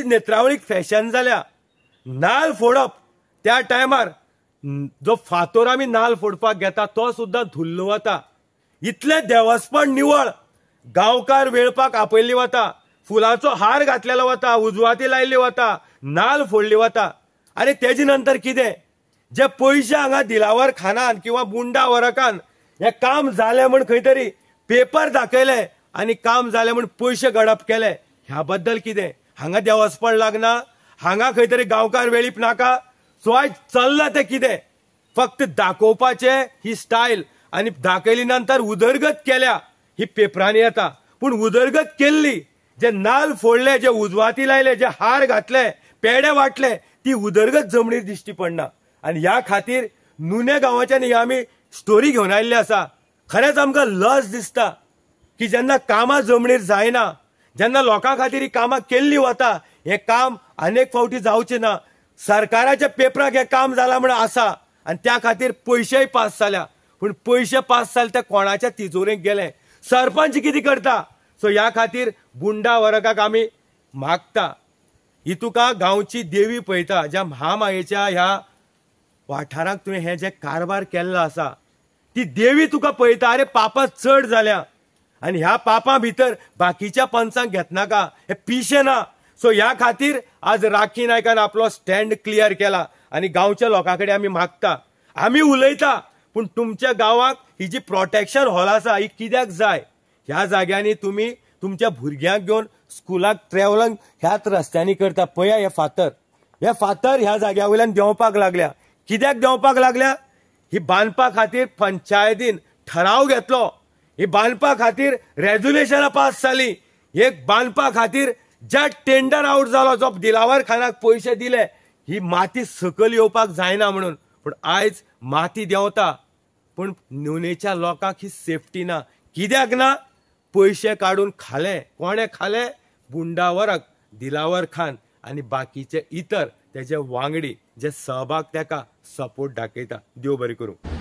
नेत्रावळीक fashion जाल्या. नाल्ल फोडप त्या टायमार जो फातोर आमी नाल्ल फोडपाक घेता तो सुद्दां धुल्ल वता. इतले देवस्पण निवळ. गांवकार वेळपाक आपयल्ली वता, फुलाचो हार घातलेलो वता, उजवाती लायल्ली वता, नाल्ल फोडली वता. आनी तेजे नंतर कितें, जे पयशे हांगा दिलावर खानान किंवा बुंडा वरकान हे काम जालें म्हण खंय तरी पेपर दाखयले आनी काम जालें म्हण पयशे गडप केले, ह्या बद्दल कितें हांगा देवस्पण लागना, हांगा खंय तरी गांवकार वेळीप नाका. सो आयज चल्लां तें कितें, फक्त दाखोवपाचे ही स्टायल आनी दाखयली नंतर उदरगत केल्या ही पेपरांनी येता. पूण उदरगत केल्ली, जे नाल्ल फोडले, जे उजवाती लायले, जे हार घातले, पेडे वाटले, ती उदरगत जमनीर दिश्टी पडना. आनी ह्या खातीर नुने गांवाच्यान ही आमी स्टोरी घेवन आयिल्ली आसा. खरेंच आमकां लज दिसता की जेन्ना कामां जमनीर जायना, जेन्ना लोकां खातीर ही कामां केल्ली वता, हें काम अनेक फावटी जावचें ना. सरकाराच्या पेपराक हें काम जालां म्हण आसा आनी त्या खातीर पयशेय पास जाल्या. पूण पयशे पास जाले ते कोणाच्या तिजोरेक गेले, सरपंच कितें करता. सो ह्या खातीर बुंडा वर्गाक आमी मागता, ही तुका गांवची देवी पळयता, ज्या महामायेच्या ह्या वाठाराक तुवें हे जे कारभार केल्लो आसा, ती देवी तुका पळयता. अरे पापां चड जाल्या आनी ह्या पापां भितर बाकीच्या पंचांक घेतनाका, हे पिशे ना. सो ह्या खातीर आज राखी नायकान आपलो स्टँड क्लियर केला आनी गांवच्या लोकां कडेन आमी मागता, आमी उलयता, पूण तुमच्या गांवाक ही जी प्रोटेक्शन हॉल आसा ही कित्याक जाय. ह्या जाग्यांनी तुमी तुमच्या भुरग्यांक घेवन स्कुलाक ट्रॅव्हलिंग ह्याच रस्त्यांनी करता. पळया हे फातर ह्या जाग्या वयल्यान देंवपाक लागल्या. कित्याक देंवपाक लागल्या, ही बांदपा खातीर पंचायतीन ठराव घेतलो, ही बांदपा खातीर रेझोल्युशनां पास जाली, एक बांदपा खातीर ज्या टेंडर आउट जालो, जो दिलावर खानाक पयशे दिले, ही माती सकयल येवपाक जायना म्हणून. पूण आयज माती देंवता, पूण नुनेच्या लोकांक ही सेफ्टी ना. कित्याक ना, पयशे काडून खाले. कोणे खाले, बुंडा वरक, दिलावर खान आनी बाकीचे इतर तेजे वांगडी जे सहभाग तेका सपोर्ट दाखयता. देव बरें करूं.